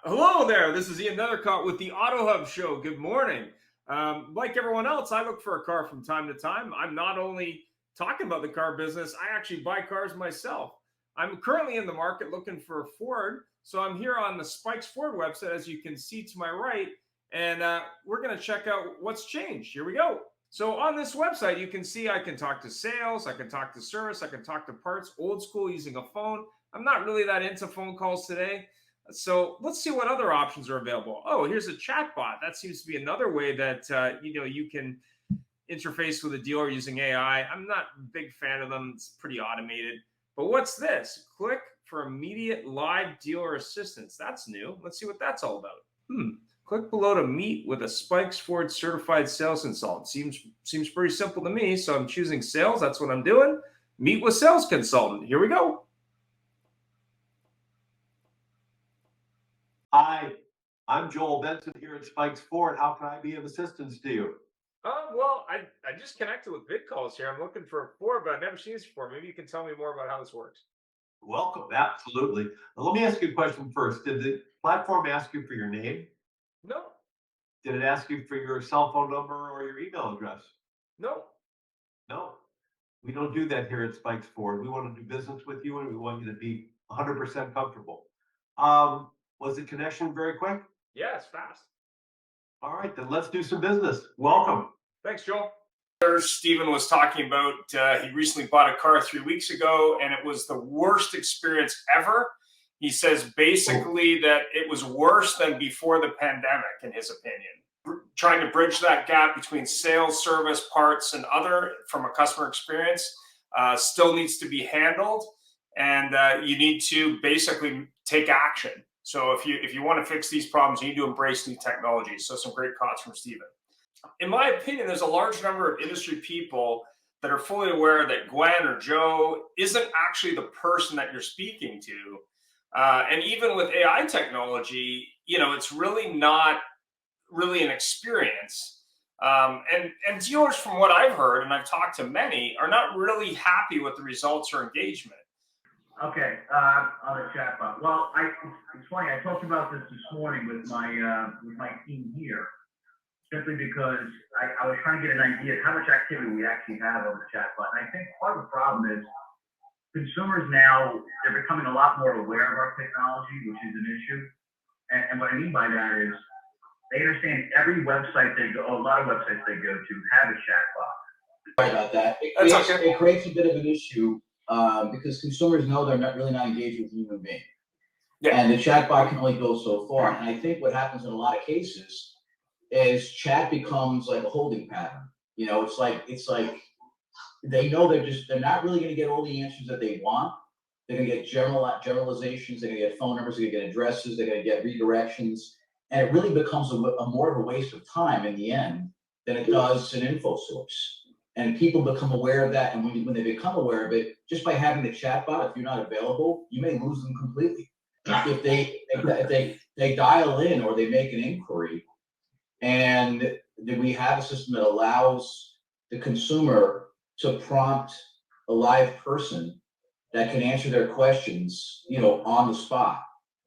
Hello there. This is Ian Nethercott with the Auto Hub Show. Good morning. Like everyone else, I look for a car from time to time. I'm not only talking about the car business, I actually buy cars myself. I'm currently in the market looking for a Ford. So I'm here on the Spikes Ford website, as you can see to my right, and we're going to check out what's changed. Here we go. So on this website, you can see I can talk to sales, I can talk to service, I can talk to parts, old school using a phone. I'm not really that into phone calls today. So let's see what other options are available. Oh, here's a chat bot. That seems to be another way that you can interface with a dealer using AI. I'm not a big fan of them. It's pretty automated. But what's this? Click for immediate live dealer assistance. That's new. Let's see what that's all about. Click below to meet with a Spikes Ford certified sales consultant. Seems pretty simple to me. So I'm choosing sales. That's what I'm doing. Meet with sales consultant. Here we go. Hi, I'm Joel Benson here at Spikes Ford. How can I be of assistance to you? Well, I just connected with Vidcalls here. I'm looking for a Ford, but I've never seen this before. Maybe you can tell me more about how this works. Welcome, absolutely. Let me ask you a question first. Did the platform ask you for your name? No, Did it ask you for your cell phone number or your email address? no. No, we don't do that here at Spikes Ford. We want to do business with you and we want you to be 100% comfortable. Was the connection very quick? Yeah, it's fast. All right, then let's do some business. Welcome. Thanks, Joel. Stephen was talking about he recently bought a car 3 weeks ago, and it was the worst experience ever. He says basically that it was worse than before the pandemic, in his opinion. Trying to bridge that gap between sales, service, parts, and other from a customer experience still needs to be handled, and you need to basically take action. So if you want to fix these problems, you need to embrace new technology. So some great thoughts from Stephen. In my opinion, there's a large number of industry people that are fully aware that Gwen or Joe isn't actually the person that you're speaking to. And even with AI technology, it's really not really an experience. And dealers, from what I've heard, and I've talked to many, are not really happy with the results or engagement. Okay, on the chatbot. Well, it's funny. I talked about this morning with my team here, simply because I was trying to get an idea of how much activity we actually have on the chatbot. And I think part of the problem is consumers now, they're becoming a lot more aware of our technology, which is an issue. And what I mean by that is they understand every website they go, a lot of websites they go to have a chatbot. Sorry about that. It creates a bit of an issue because consumers know they're not engaged with a human being. Yeah. And the chatbot can only go so far. And I think what happens in a lot of cases is chat becomes like a holding pattern. It's like they know they're not really going to get all the answers that they want. They're going to get generalizations. They're going to get phone numbers. They're going to get addresses. They're going to get redirections. And it really becomes a more of a waste of time in the end than it does an info source. And people become aware of that. And when they become aware of it, just by having the chatbot, if you're not available, you may lose them completely. If they dial in or they make an inquiry, and then we have a system that allows the consumer to prompt a live person that can answer their questions, on the spot,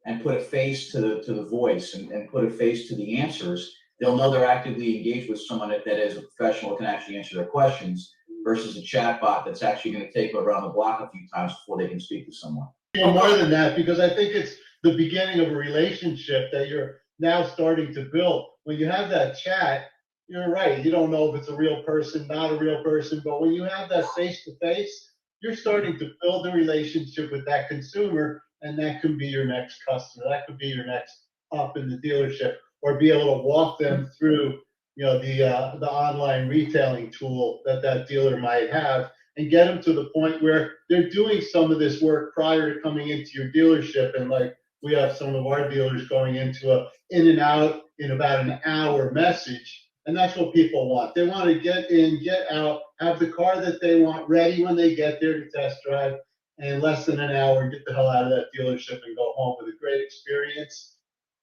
and put a face to the voice and put a face to the answers. They'll know they're actively engaged with someone that is a professional, can actually answer their questions, versus a chatbot that's actually going to take around the block a few times before they can speak to someone. More than that, because I think it's the beginning of a relationship that you're now starting to build. When you have that chat, you're right. You don't know if it's a real person, not a real person, but when you have that face-to-face, you're starting to build a relationship with that consumer, and that could be your next customer. That could be your next up in the dealership, or be able to walk them through, the online retailing tool that dealer might have, and get them to the point where they're doing some of this work prior to coming into your dealership. And like we have some of our dealers going into a in and out in about an hour message. And that's what people want. They want to get in, get out, have the car that they want ready when they get there to test drive, and in less than an hour, get the hell out of that dealership and go home with a great experience,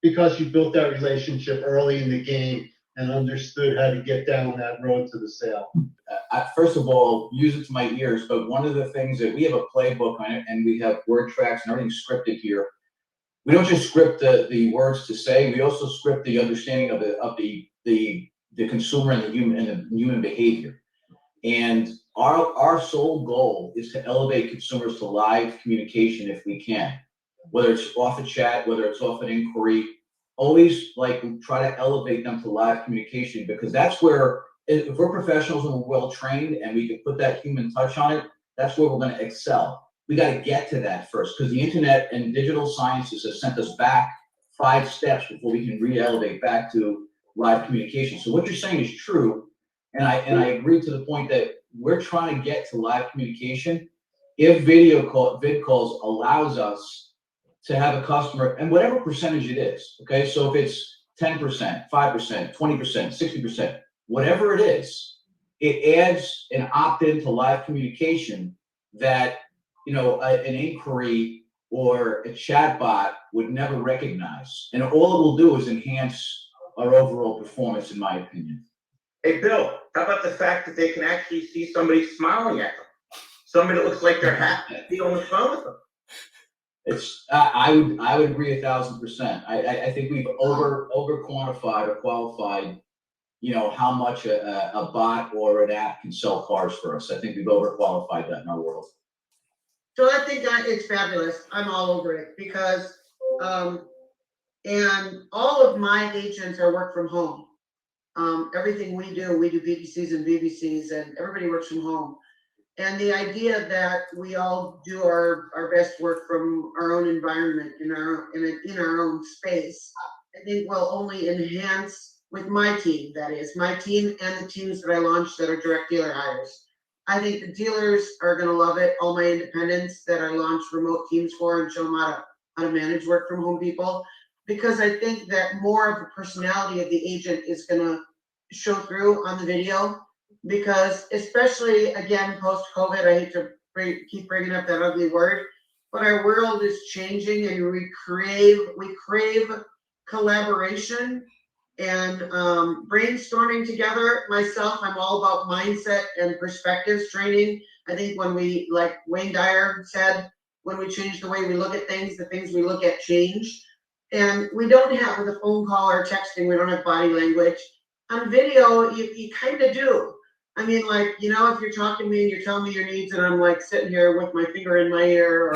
because you built that relationship early in the game and understood how to get down that road to the sale. First of all, music to my ears, but one of the things that we have a playbook on it, and we have word tracks and everything scripted here. we don't just script the words to say, we also script the understanding of the consumer and the human behavior. And our sole goal is to elevate consumers to live communication if we can, whether it's off a chat, whether it's off an inquiry, always like try to elevate them to live communication, because that's where, if we're professionals and we're well trained and we can put that human touch on it, that's where we're going to excel. We got to get to that first, because the internet and digital sciences have sent us back 5 steps before we can re-elevate back to live communication. So what you're saying is true, and I agree to the point that we're trying to get to live communication. If Vidcalls allows us to have a customer, and whatever percentage it is, okay, so if it's 10%, 5%, 20%, 60%, whatever it is, it adds an opt-in to live communication that, you know, an inquiry or a chatbot would never recognize. And all it will do is enhance our overall performance, in my opinion. Hey, Bill, how about the fact that they can actually see somebody smiling at them? Somebody that looks like they're happy to be on the phone with them. It's I would agree 1,000%. I think we've over quantified or qualified, you know, how much a bot or an app can sell cars for us. I think we've overqualified that in our world. So I think that it's fabulous. I'm all over it because, and all of my agents are work from home. Everything we do BDCs and BBCs, and everybody works from home. And the idea that we all do our best work from our own environment in our own space, I think will only enhance with my team. That is my team and the teams that I launched that are direct dealer hires. I think the dealers are going to love it. All my independents that I launched remote teams for and show them how to manage work from home people, because I think that more of the personality of the agent is going to show through on the video. Because especially again post COVID, I hate to keep bringing up that ugly word, but our world is changing, and we crave collaboration and brainstorming together. Myself, I'm all about mindset and perspectives training. I think when we, like Wayne Dyer said, when we change the way we look at things, the things we look at change. And we don't have, with a phone call or texting, we don't have body language. On video, you kind of do. I mean, like, you know, if you're talking to me and you're telling me your needs, and I'm like sitting here with my finger in my ear,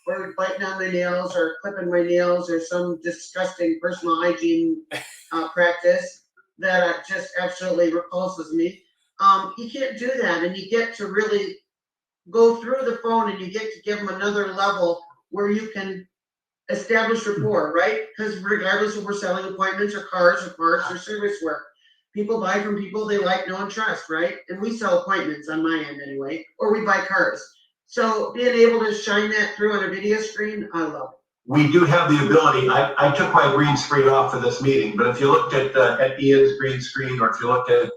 or biting on my nails, or clipping my nails, or some disgusting personal hygiene practice that just absolutely repulses me. You can't do that, and you get to really go through the phone, and you get to give them another level where you can establish rapport, right? Because regardless if we're selling appointments or cars or parts or service work, people buy from people they like, know, and trust, right? And we sell appointments on my end anyway, or we buy cars. So being able to shine that through on a video screen, I love it. We do have the ability. I took my green screen off for this meeting, but if you looked at Ian's green screen, or if you look at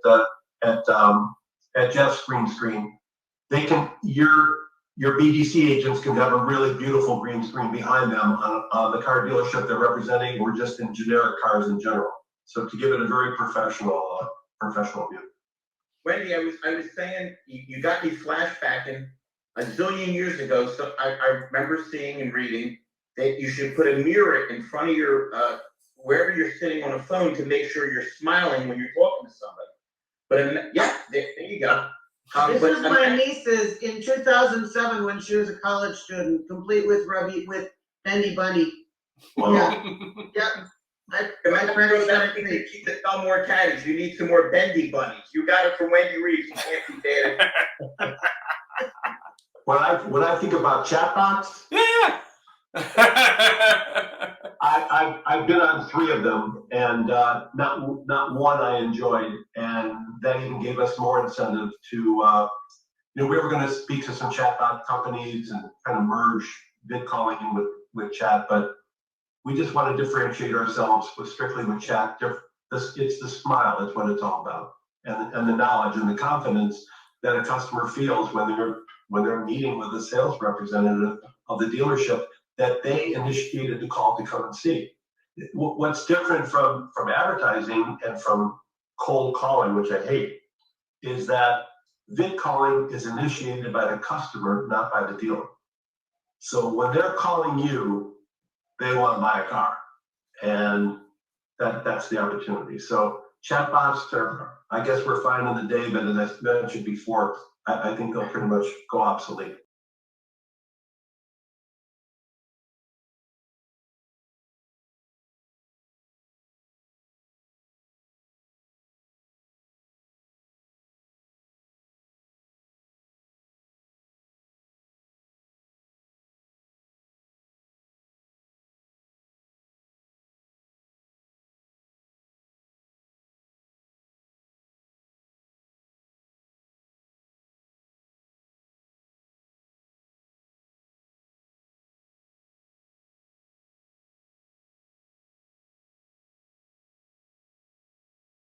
Jeff's green screen, they can your BDC agents can have a really beautiful green screen behind them on the car dealership they're representing, or just in generic cars in general. So to give it a very professional view. Wendy, I was saying, you got me flashbacking a zillion years ago. So I remember seeing and reading that you should put a mirror in front of your, wherever you're sitting on a phone, to make sure you're smiling when you're talking to somebody. But yeah, there you go. This was my niece's in 2007 when she was a college student, complete with Bendy Bunny. Wow. Yeah. Yep. My friends that keep the sell more caddies. You need some more bendy bunnies. You got it from Wendy Reeves. You can't be dead. When I think about chatbots, Yeah. I've been on 3 of them, and not one I enjoyed, and that even gave us more incentive to, we were going to speak to some chatbot companies and kind of merge vid calling with chat, but we just want to differentiate ourselves strictly with chat. It's the smile. That's what it's all about, and the knowledge and the confidence that a customer feels when they're meeting with a sales representative of the dealership that they initiated the call to come and see. What's different from advertising and from cold calling, which I hate, is that vid calling is initiated by the customer, not by the dealer. So when they're calling you, they want to buy a car. And that's the opportunity. So chatbots are, I guess we're finding the day, but as I mentioned before, I think they'll pretty much go obsolete.